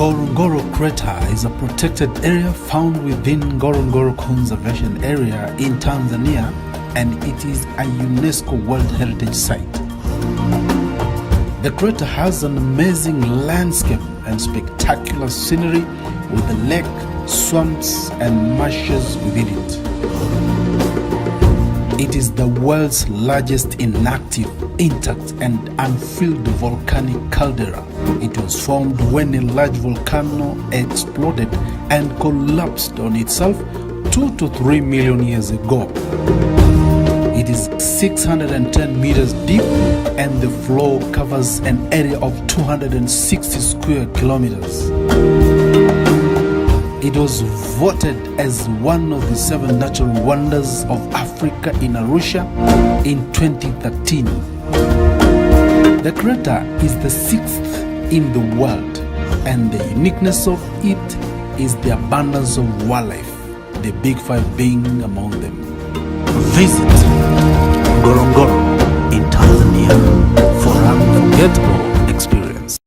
Ngorongoro crater is a protected area found within Ngorongoro Conservation Area in Tanzania, and it is a UNESCO World Heritage Site. The crater has an amazing landscape and spectacular scenery with a lake, swamps and marshes within it. It is the world's largest inactive, intact and unfilled volcanic caldera. It was formed when a large volcano exploded and collapsed on itself 2 to 3 million years ago. It is 610 meters deep and the floor covers an area of 260 square kilometers. It was voted as one of the 7 natural wonders of Africa in Arusha in 2013. The crater is the 6th in the world, and the uniqueness of it is the abundance of wildlife, the Big 5 being among them. Visit Ngorongoro in Tanzania for an unforgettable experience.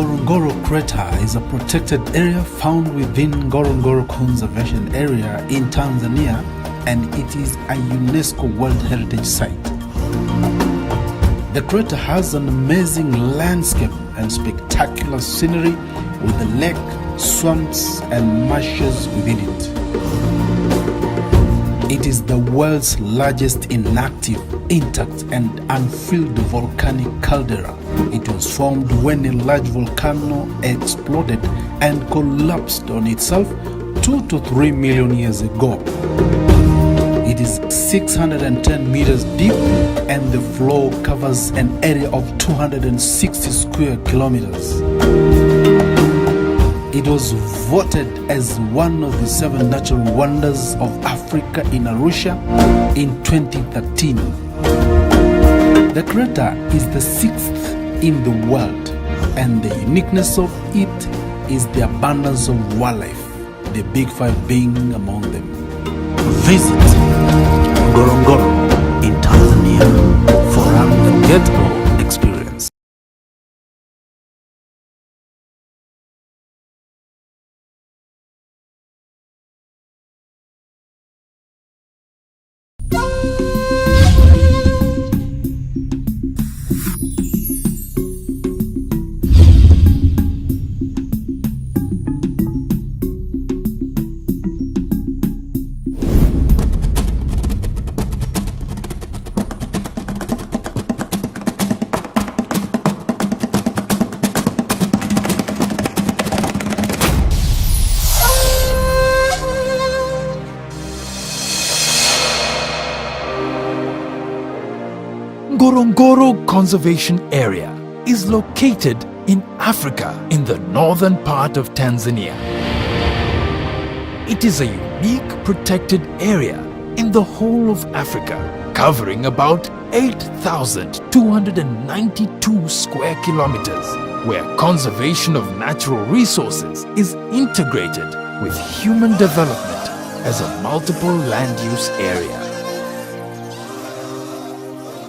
Ngorongoro crater is a protected area found within Ngorongoro Conservation Area in Tanzania, and it is a UNESCO World Heritage Site. The crater has an amazing landscape and spectacular scenery with a lake, swamps and marshes within it. It is the world's largest inactive, intact and unfilled volcanic caldera. It was formed when a large volcano exploded and collapsed on itself 2 to 3 million years ago. It is 610 meters deep and the floor covers an area of 260 square kilometers. It was voted as one of the 7 natural wonders of Africa in Arusha in 2013. The crater is the 6th in the world, and the uniqueness of it is the abundance of wildlife, the Big 5 being among them. Visit Ngorongoro in Tanzania for an unforgettable experience. Ngorongoro Conservation Area is located in Africa in the northern part of Tanzania. It is a unique protected area in the whole of Africa, covering about 8,292 square kilometers, where conservation of natural resources is integrated with human development as a multiple land use area.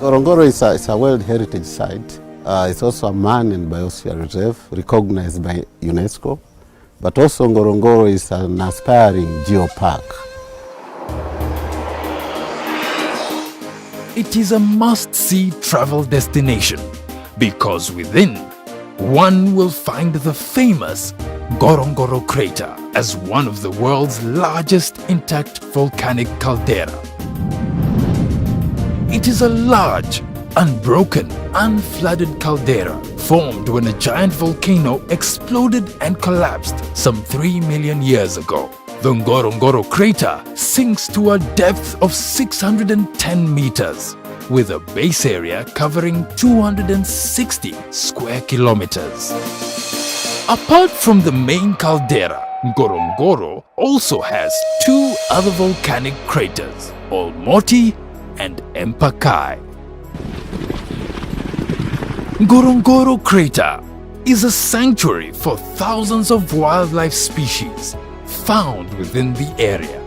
Ngorongoro is a World Heritage Site. It's also a Man and Biosphere Reserve recognized by UNESCO. But also Ngorongoro is an aspiring geopark. It is a must-see travel destination because within, one will find the famous Ngorongoro crater as one of the world's largest intact volcanic caldera. It is a large, unbroken, unflooded caldera formed when a giant volcano exploded and collapsed some 3 million years ago. The Ngorongoro crater sinks to a depth of 610 meters, with a base area covering 260 square kilometers. Apart from the main caldera, Ngorongoro also has 2 other volcanic craters, Olmoti and Empakai. Ngorongoro crater is a sanctuary for thousands of wildlife species found within the area.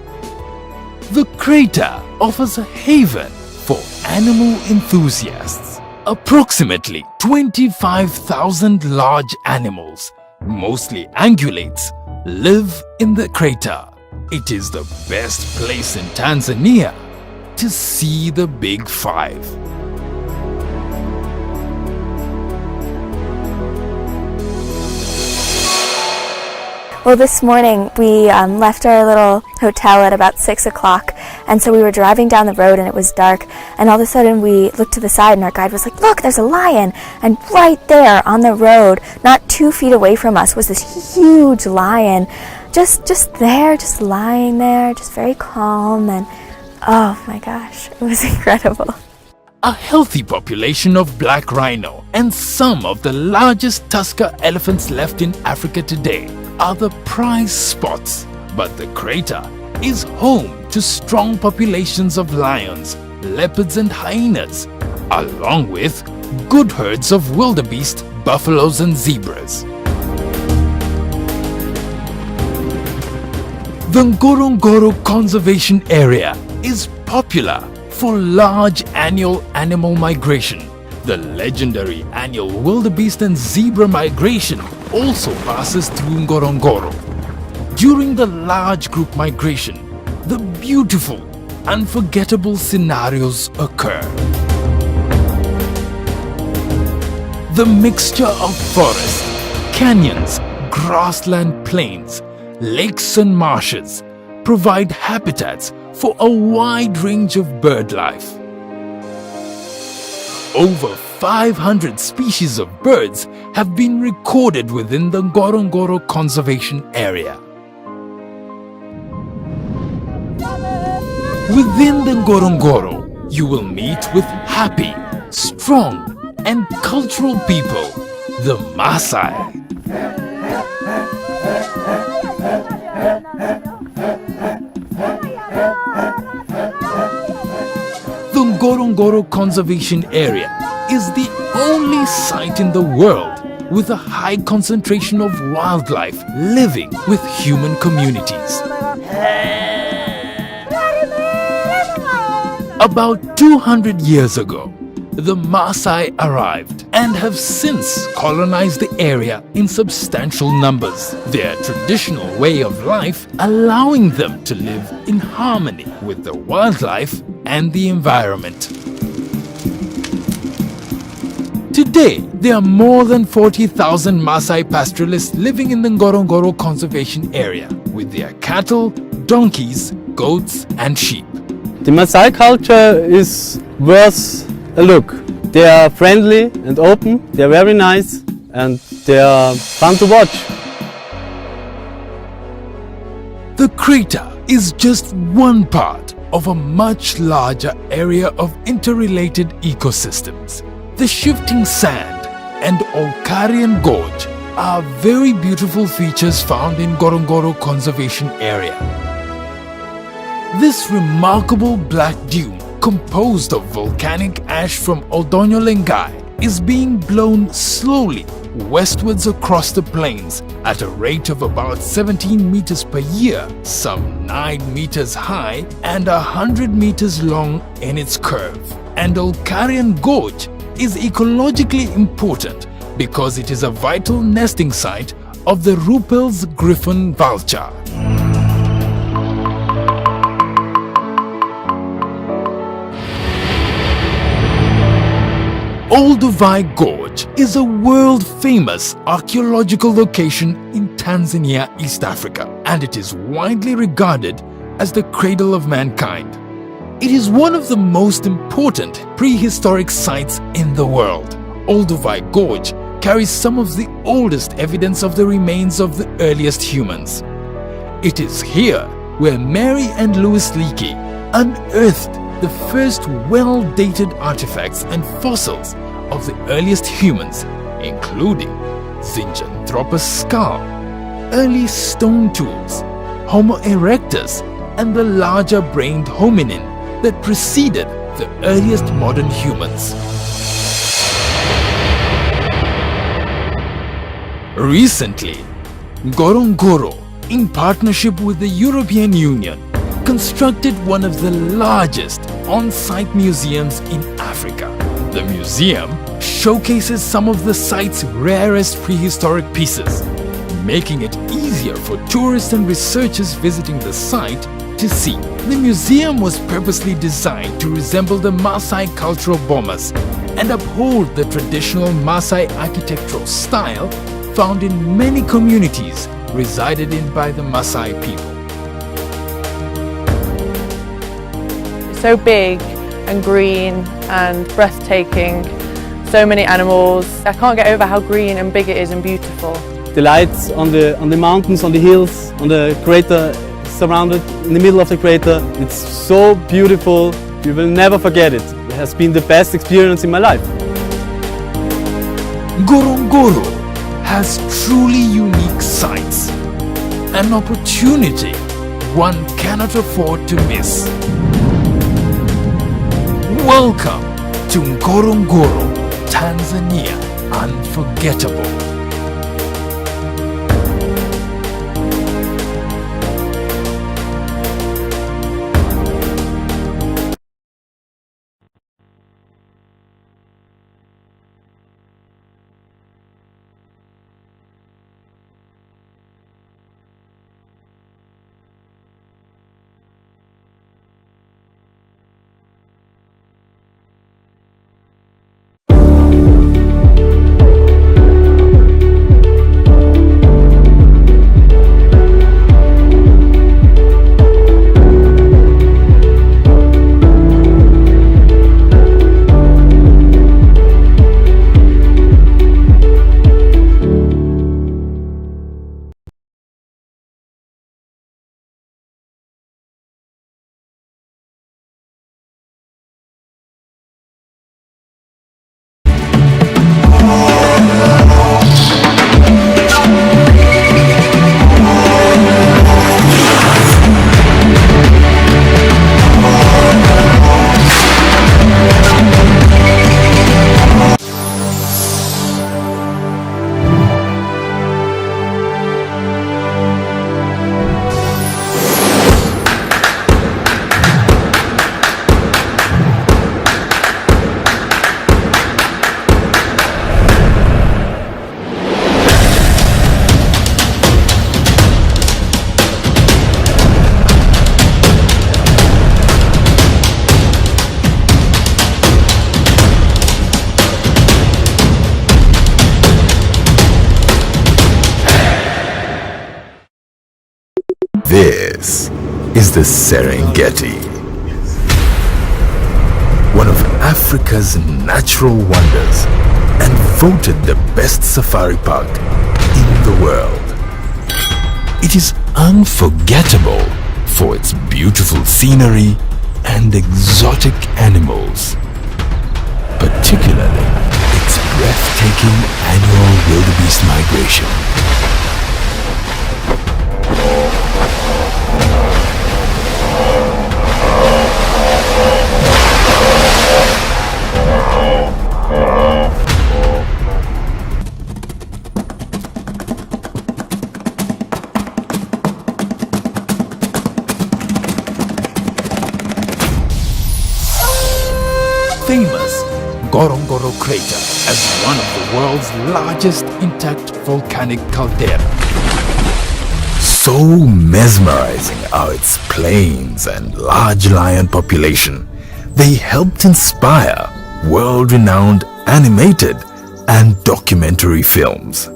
The crater offers a haven for animal enthusiasts. Approximately 25,000 large animals, mostly ungulates, live in the crater. It is the best place in Tanzania to see the Big 5. Well, this morning we left our little hotel at about 6 o'clock, and so we were driving down the road and it was dark, and all of a sudden we looked to the side and our guide was like, "Look, there's a lion!" And right there on the road, not 2 feet away from us, was this huge lion, just there, just lying there, just very calm, and oh my gosh, it was incredible. A healthy population of black rhino and some of the largest tusker elephants left in Africa today are the prize spots, but the crater is home to strong populations of lions, leopards and hyenas, along with good herds of wildebeest, buffaloes and zebras. The Ngorongoro Conservation Area is popular for large annual animal migration. The legendary annual wildebeest and zebra migration also passes through Ngorongoro. During the large group migration, the beautiful, unforgettable scenarios occur. The mixture of forest, canyons, grassland plains, lakes and marshes provide habitats for a wide range of bird life. Over 500 species of birds have been recorded within the Ngorongoro Conservation Area. Within the Ngorongoro, you will meet with happy, strong, and cultural people, the Maasai. The Ngorongoro Conservation Area is the only site in the world with a high concentration of wildlife living with human communities. About 200 years ago, the Maasai arrived and have since colonized the area in substantial numbers, their traditional way of life allowing them to live in harmony with the wildlife and the environment. Today, there are more than 40,000 Maasai pastoralists living in the Ngorongoro Conservation Area with their cattle, donkeys, goats and sheep. The Maasai culture is worth a look. They are friendly and open, they are very nice and they are fun to watch. The crater is just one part of a much larger area of interrelated ecosystems. The shifting sand and Olkarian Gorge are very beautiful features found in Ngorongoro Conservation Area. This remarkable black dune, composed of volcanic ash from Oldonyo Lengai, is being blown slowly westwards across the plains at a rate of about 17 meters per year, some 9 meters high and 100 meters long in its curve. And Olkarian Gorge is ecologically important because it is a vital nesting site of the Ruppel's griffon vulture. Olduvai Gorge is a world-famous archaeological location in Tanzania, East Africa, and it is widely regarded as the cradle of mankind. It is one of the most important prehistoric sites in the world. Olduvai Gorge carries some of the oldest evidence of the remains of the earliest humans. It is here where Mary and Louis Leakey unearthed the first well-dated artifacts and fossils of the earliest humans, including Zinjanthropus skull, early stone tools, Homo erectus, and the larger-brained hominin that preceded the earliest modern humans. Recently, Ngorongoro, in partnership with the European Union, constructed one of the largest on-site museums in Africa. The museum showcases some of the site's rarest prehistoric pieces, making it easier for tourists and researchers visiting the site to see. The museum was purposely designed to resemble the Maasai cultural bomas and uphold the traditional Maasai architectural style found in many communities resided in by the Maasai people. So big and green and breathtaking, so many animals. I can't get over how green and big it is and beautiful. The lights on the mountains, on the hills, on the crater surrounded in the middle of the crater. It's so beautiful, you will never forget it. It has been the best experience in my life. Ngorongoro has truly unique sights, an opportunity one cannot afford to miss. Welcome to Ngorongoro, Tanzania Unforgettable. is the Serengeti, one of Africa's natural wonders and voted the best safari park in the world. It is unforgettable for its beautiful scenery and exotic animals, particularly its breathtaking annual wildebeest migration. Famous Ngorongoro crater as one of the world's largest intact volcanic caldera. So mesmerizing are its plains and large lion population, they helped inspire world-renowned animated and documentary films.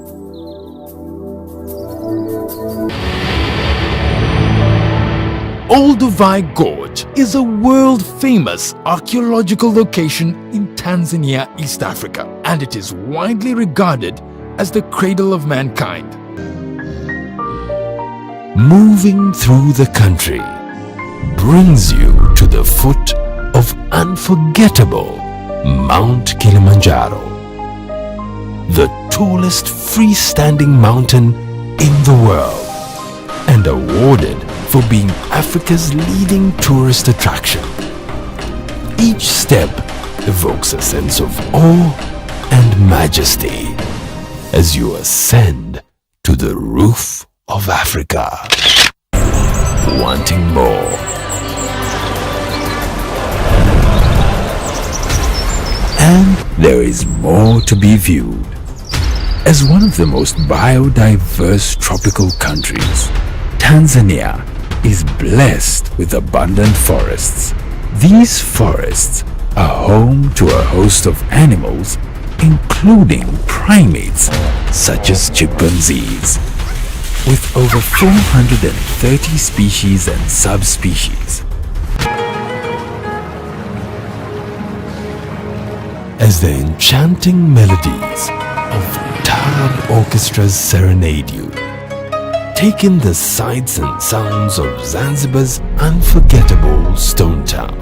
Olduvai Gorge is a world-famous archaeological location in Tanzania, East Africa, and it is widely regarded as the cradle of mankind. Moving through the country brings you to the foot of unforgettable Mount Kilimanjaro, the tallest freestanding mountain in the world, and awarded for being Africa's leading tourist attraction. Each step evokes a sense of awe and majesty as you ascend to the roof of Africa, wanting more. And there is more to be viewed. As one of the most biodiverse tropical countries, Tanzania is blessed with abundant forests. These forests are home to a host of animals, including primates such as chimpanzees, with over 430 species and subspecies. As the enchanting melodies of Taarab orchestras serenade you, take in the sights and sounds of Zanzibar's unforgettable Stone Town.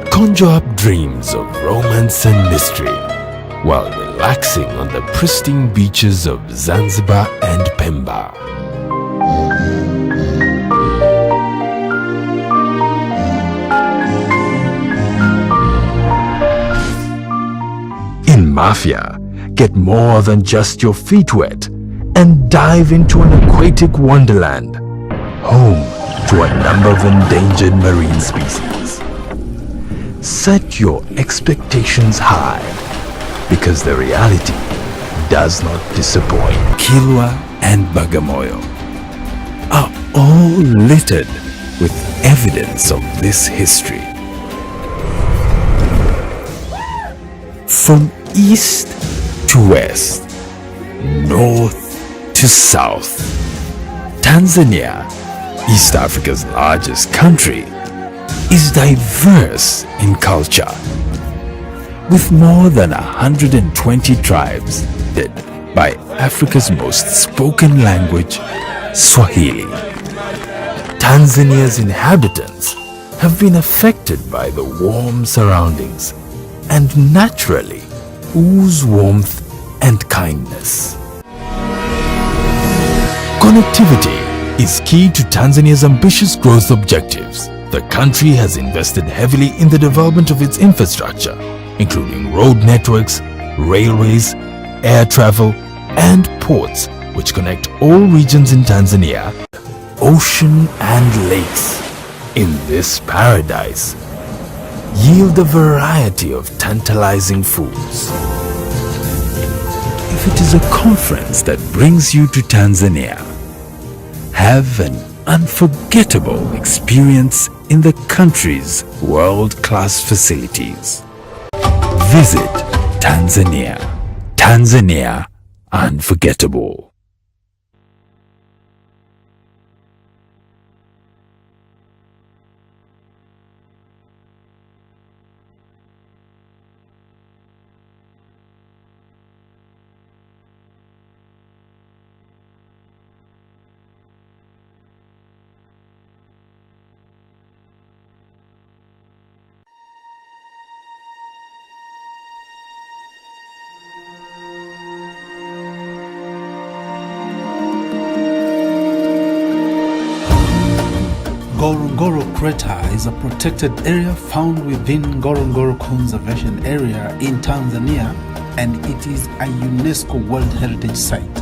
Conjure up dreams of romance and mystery while relaxing on the pristine beaches of Zanzibar and Pemba. In Mafia, get more than just your feet wet and dive into an aquatic wonderland, home to a number of endangered marine species. Set your expectations high, because the reality does not disappoint. Kilwa and Bagamoyo are all littered with evidence of this history. From east to west, north to south, Tanzania, East Africa's largest country, is diverse in culture, with more than 120 tribes led by Africa's most spoken language, Swahili. Tanzania's inhabitants have been affected by the warm surroundings and naturally ooze warmth and kindness. Connectivity is key to Tanzania's ambitious growth objectives. The country has invested heavily in the development of its infrastructure, including road networks, railways, air travel, and ports, which connect all regions in Tanzania, ocean and lakes. In this paradise, yield a variety of tantalizing foods. If it is a conference that brings you to Tanzania, have an unforgettable experience in the country's world-class facilities. Visit Tanzania. Tanzania Unforgettable. crater is a protected area found within Ngorongoro Conservation Area in Tanzania, and it is a UNESCO World Heritage Site.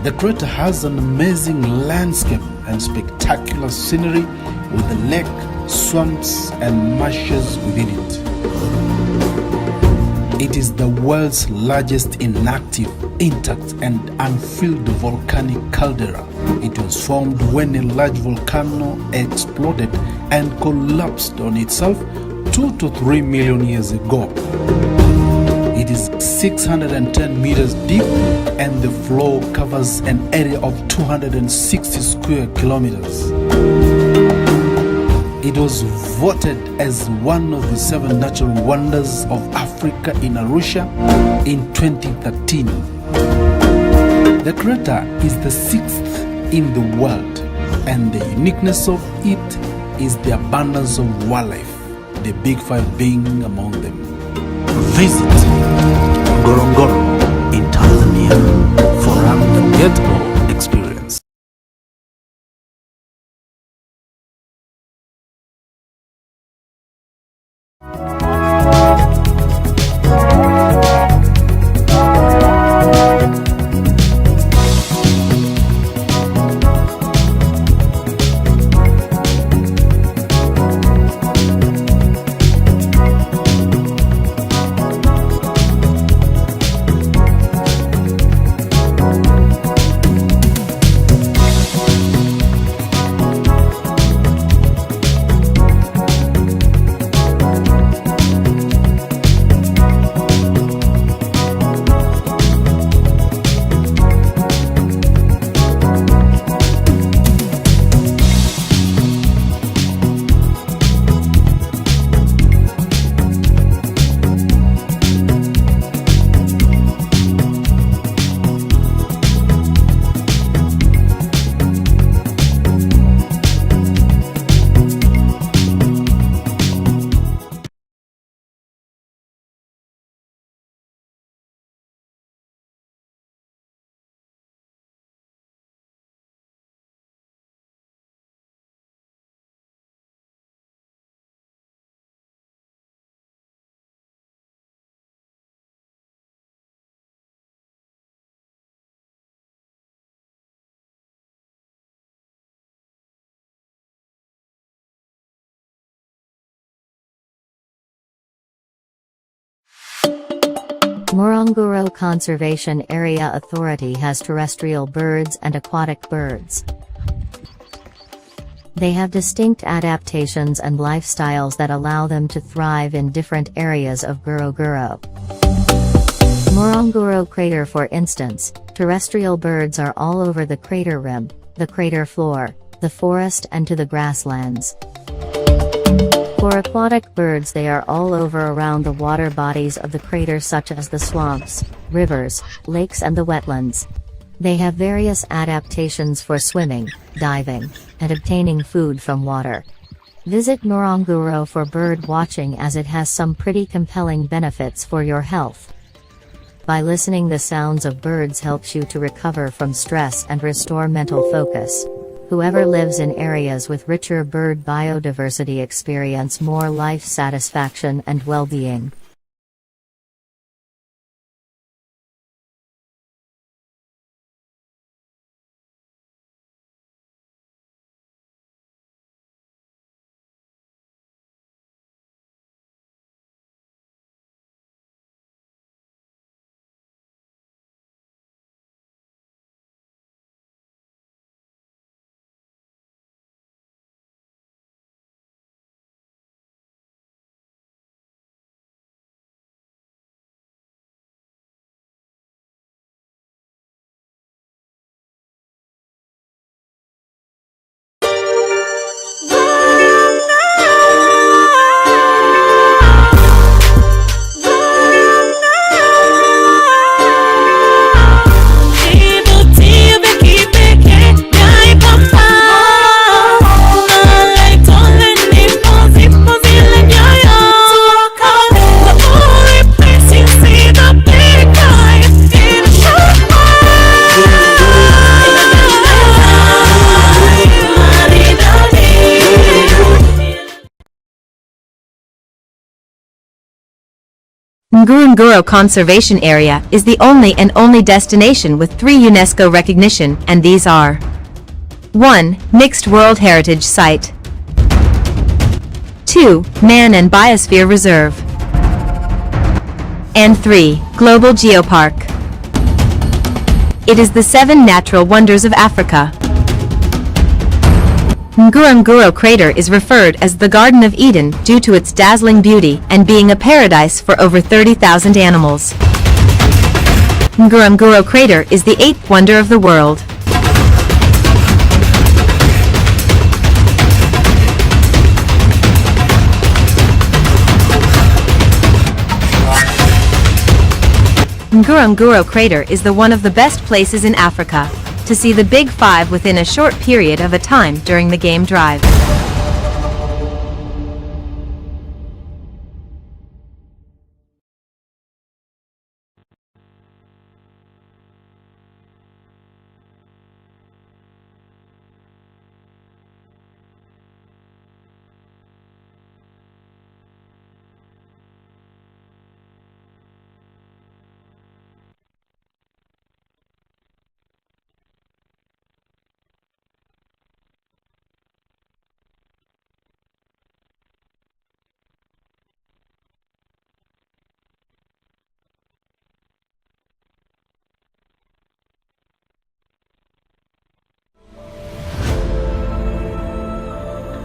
The crater has an amazing landscape and spectacular scenery with the lake, swamps and marshes within it. It is the world's largest inactive, intact and unfilled volcanic caldera. It was formed when a large volcano exploded and collapsed on itself 2 to 3 million years ago. It is 610 meters deep and the floor covers an area of 260 square kilometers. It was voted as one of the 7 natural wonders of Africa in Arusha in 2013. The crater is the 6th in the world, and the uniqueness of it is the abundance of wildlife, the Big Five being among them. Visit Ngorongoro in Tanzania for an unforgettable experience. Ngorongoro Conservation Area Authority has terrestrial birds and aquatic birds. They have distinct adaptations and lifestyles that allow them to thrive in different areas of Ngorongoro. Ngorongoro crater, for instance, terrestrial birds are all over the crater rim, the crater floor, the forest and to the grasslands. For aquatic birds, they are all over around the water bodies of the crater, such as the swamps, rivers, lakes and the wetlands. They have various adaptations for swimming, diving, and obtaining food from water. Visit Ngorongoro for bird watching, as it has some pretty compelling benefits for your health. By listening, the sounds of birds helps you to recover from stress and restore mental focus. Whoever lives in areas with richer bird biodiversity experience more life satisfaction and well-being. Ngorongoro Conservation Area is the only destination with 3 UNESCO recognition, and these are: 1. Mixed World Heritage Site. 2. Man and Biosphere Reserve. And 3. Global Geopark. It is the 7 natural wonders of Africa. Ngorongoro crater is referred as the Garden of Eden due to its dazzling beauty and being a paradise for over 30,000 animals. Ngorongoro crater is the 8th wonder of the world. Ngorongoro crater is one of the best places in Africa to see the Big Five within a short period of a time during the game drive.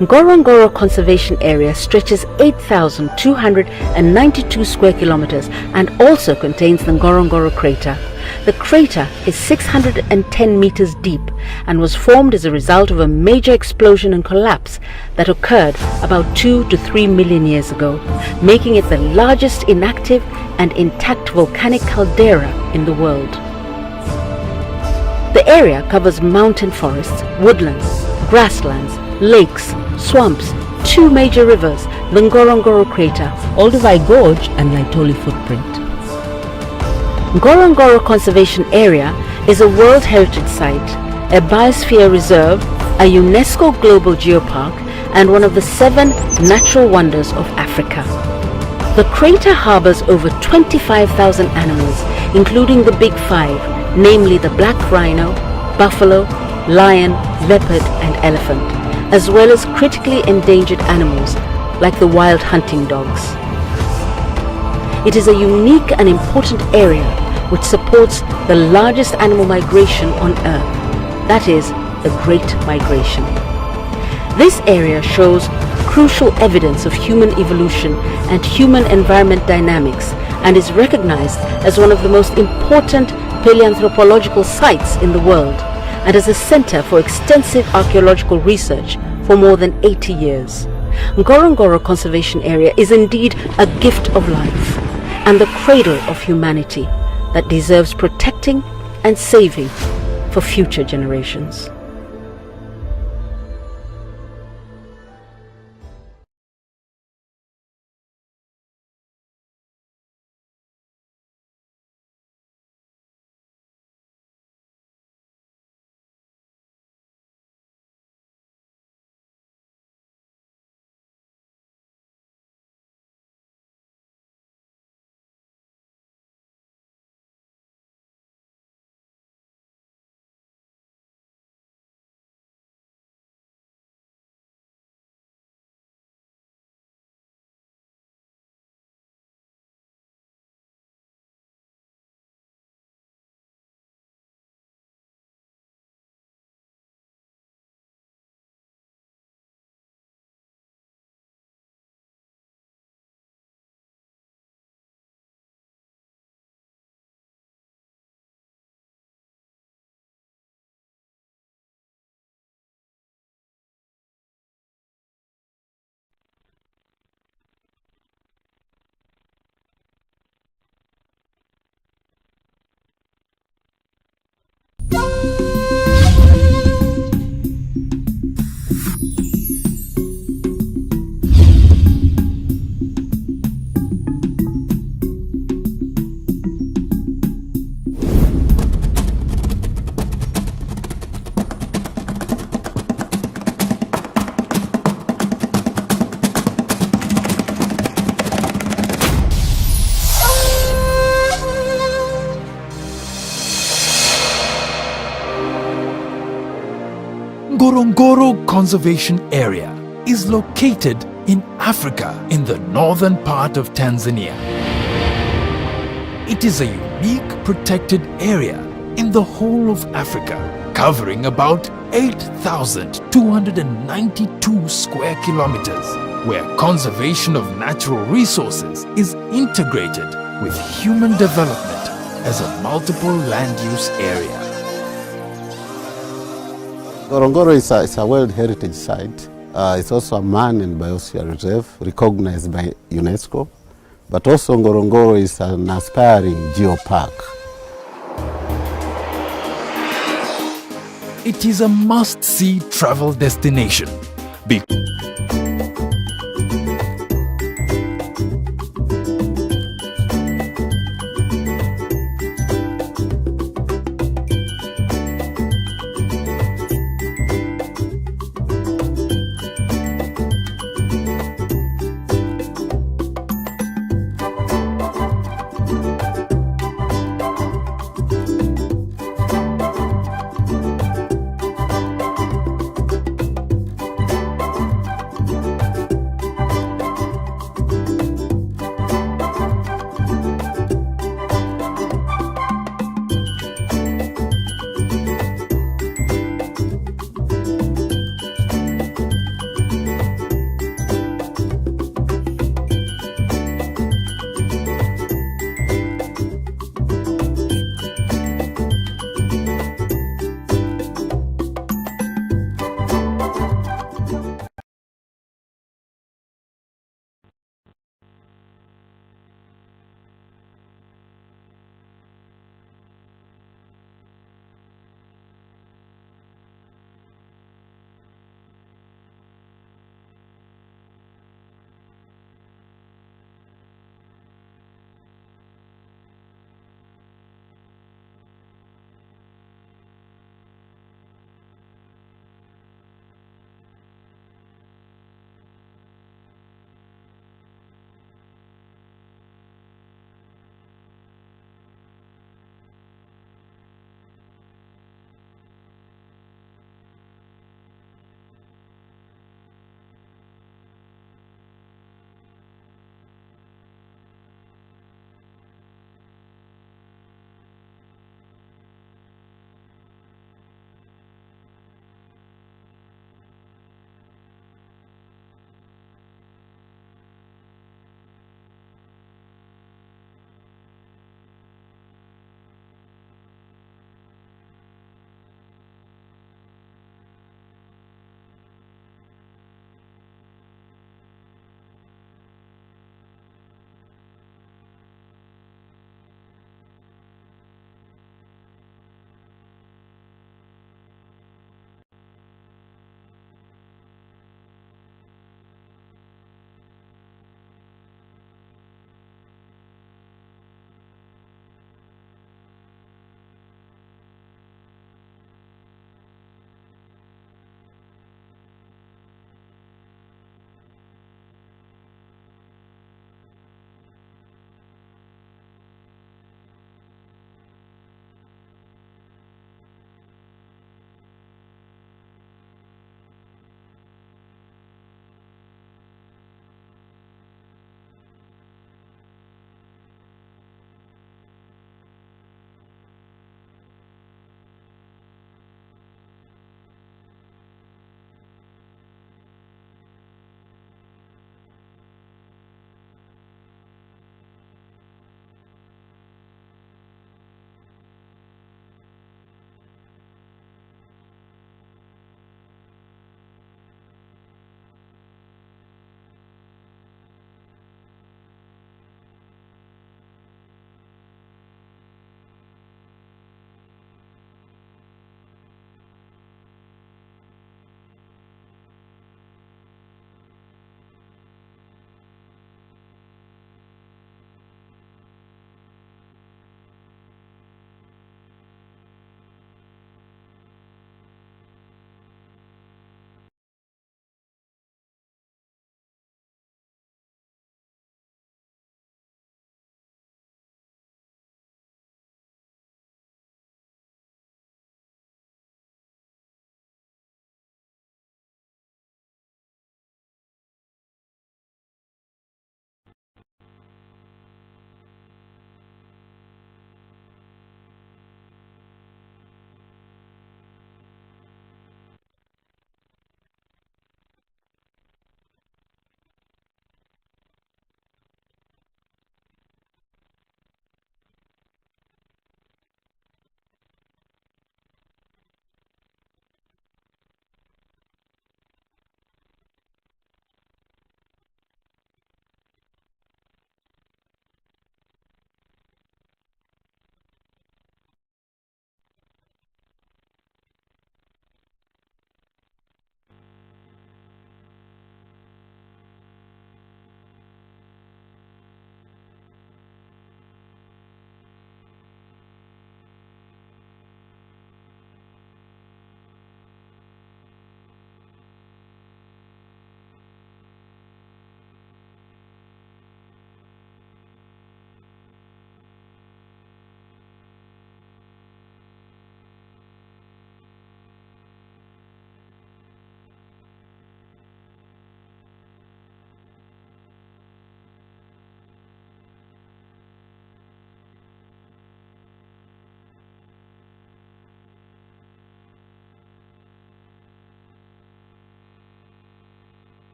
Ngorongoro Conservation Area stretches 8,292 square kilometers and also contains the Ngorongoro crater. The crater is 610 meters deep and was formed as a result of a major explosion and collapse that occurred about 2 to 3 million years ago, making it the largest inactive and intact volcanic caldera in the world. The area covers mountain forests, woodlands, grasslands, lakes, swamps, 2 major rivers, the Ngorongoro crater, Olduvai Gorge and Laetoli footprint. Ngorongoro Conservation Area is a World Heritage Site, a Biosphere Reserve, a UNESCO Global Geopark, and one of the 7 natural wonders of Africa. The crater harbors over 25,000 animals, including the Big Five, namely the black rhino, buffalo, lion, leopard, and elephant, as well as critically endangered animals like the wild hunting dogs. It is a unique and important area which supports the largest animal migration on Earth, that is, the Great Migration. This area shows crucial evidence of human evolution and human-environment dynamics and is recognized as one of the most important paleoanthropological sites in the world and as a center for extensive archaeological research for more than 80 years. Ngorongoro Conservation Area is indeed a gift of life and the cradle of humanity that deserves protecting and saving for future generations. Ngorongoro Conservation Area is located in Africa in the northern part of Tanzania. It is a unique protected area in the whole of Africa, covering about 8,292 square kilometers, where conservation of natural resources is integrated with human development as a multiple land use area. Ngorongoro is a World Heritage Site. It's also a man and biosphere reserve recognized by UNESCO, but also Ngorongoro is an aspiring geopark. It is a must-see travel destination.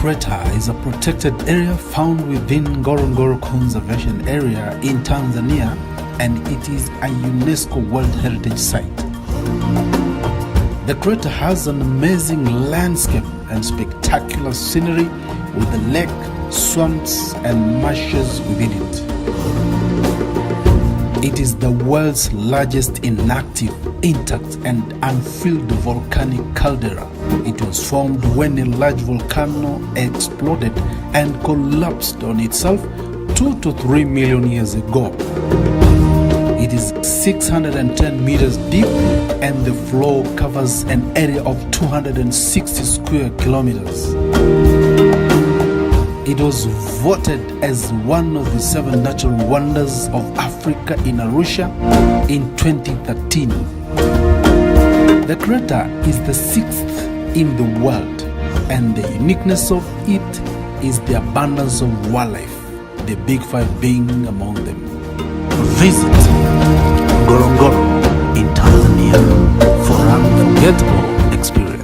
crater is a protected area found within Ngorongoro Conservation Area in Tanzania, and it is a UNESCO World Heritage Site. The crater has an amazing landscape and spectacular scenery with the lake, swamps and marshes within it. It is the world's largest inactive, intact and unfilled volcanic caldera. It was formed when a large volcano exploded and collapsed on itself 2 to 3 million years ago. It is 610 meters deep and the floor covers an area of 260 square kilometers. It was voted as one of the 7 natural wonders of Africa in Arusha in 2013. The crater is the 6th in the world, and the uniqueness of it is the abundance of wildlife, the Big Five being among them. Visit Ngorongoro in Tanzania for an unforgettable experience.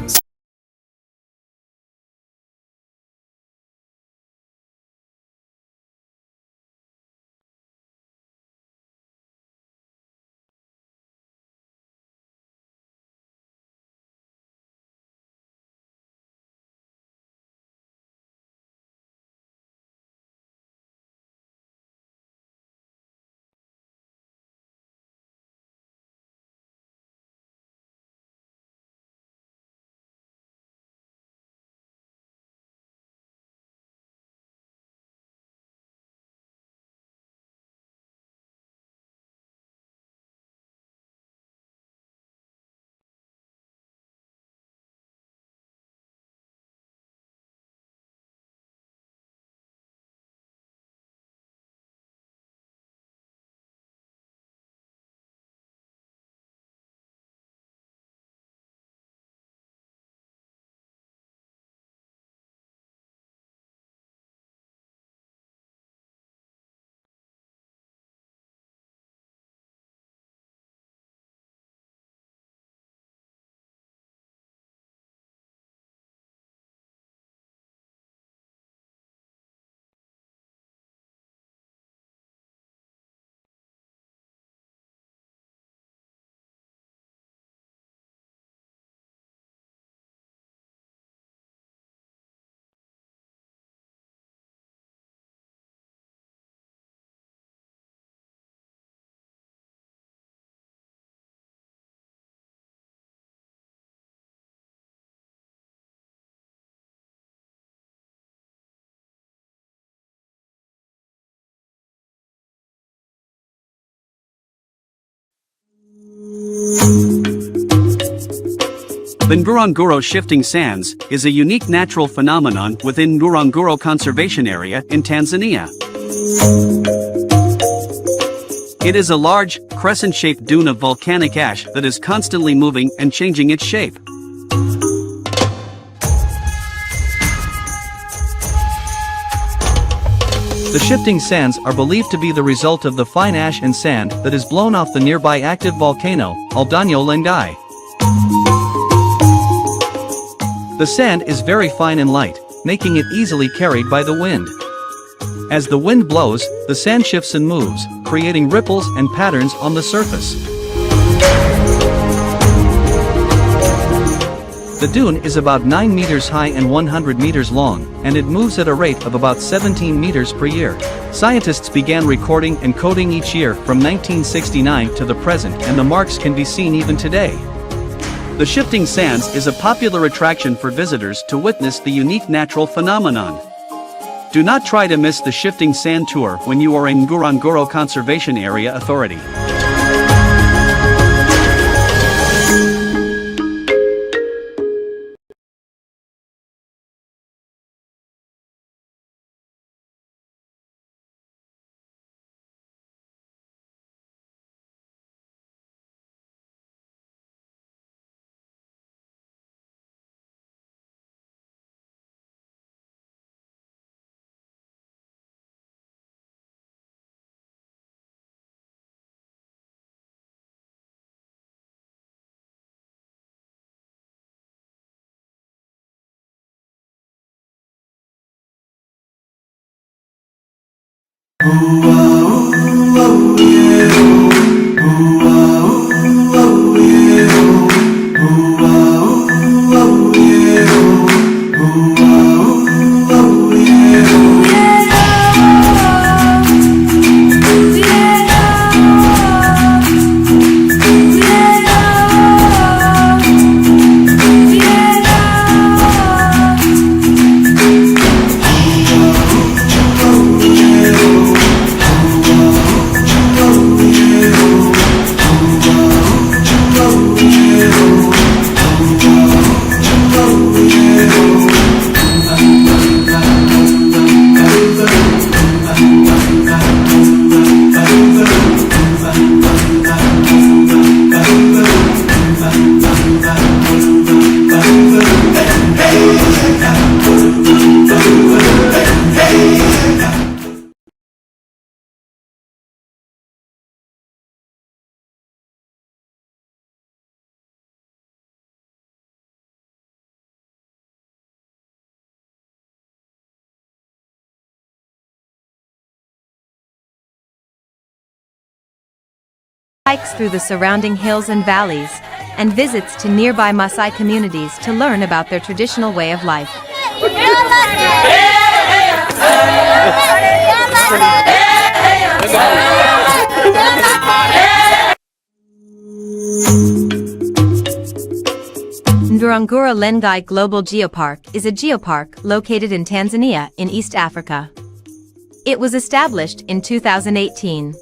The Ngorongoro shifting sands is a unique natural phenomenon within Ngorongoro Conservation Area in Tanzania. It is a large, crescent-shaped dune of volcanic ash that is constantly moving and changing its shape. The shifting sands are believed to be the result of the fine ash and sand that is blown off the nearby active volcano, Aldanyo Lengai. The sand is very fine and light, making it easily carried by the wind. As the wind blows, the sand shifts and moves, creating ripples and patterns on the surface. The dune is about 9 meters high and 100 meters long, and it moves at a rate of about 17 meters per year. Scientists began recording and coding each year from 1969 to the present, and the marks can be seen even today. The shifting sands is a popular attraction for visitors to witness the unique natural phenomenon. Do not try to miss the shifting sand tour when you are in Ngorongoro Conservation Area Authority. Hikes through the surrounding hills and valleys, and visits to nearby Maasai communities to learn about their traditional way of life. Ngorongoro Lengai Global Geopark is a geopark located in Tanzania in East Africa. It was established in 2018.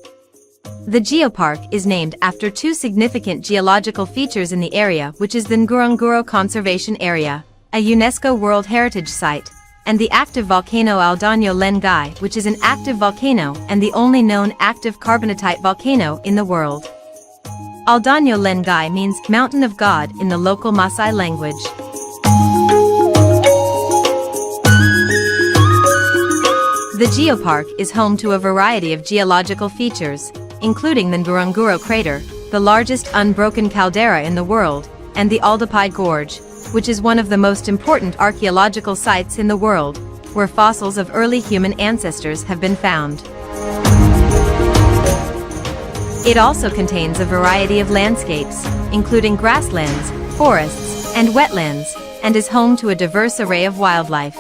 The geopark is named after two significant geological features in the area, which is the Ngorongoro Conservation Area, a UNESCO World Heritage Site, and the active volcano Aldonyo Lengai, which is an active volcano and the only known active carbonatite volcano in the world. Aldonyo Lengai means Mountain of God in the local Maasai language. The geopark is home to a variety of geological features, including the Ngorongoro crater, the largest unbroken caldera in the world, and the Aldapai Gorge, which is one of the most important archaeological sites in the world, where fossils of early human ancestors have been found. It also contains a variety of landscapes, including grasslands, forests, and wetlands, and is home to a diverse array of wildlife.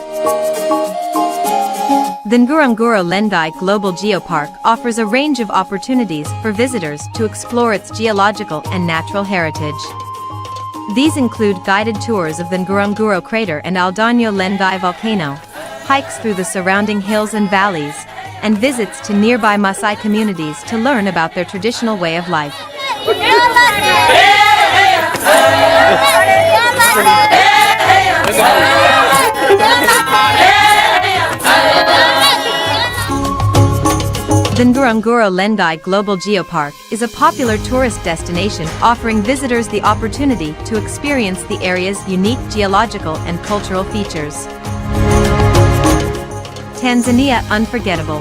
The Ngorongoro Lengai Global Geopark offers a range of opportunities for visitors to explore its geological and natural heritage. These include guided tours of the Ngorongoro crater and Aldonyo Lengai volcano, hikes through the surrounding hills and valleys, and visits to nearby Maasai communities to learn about their traditional way of life. The Ngorongoro Lengai Global Geopark is a popular tourist destination offering visitors the opportunity to experience the area's unique geological and cultural features. Tanzania Unforgettable.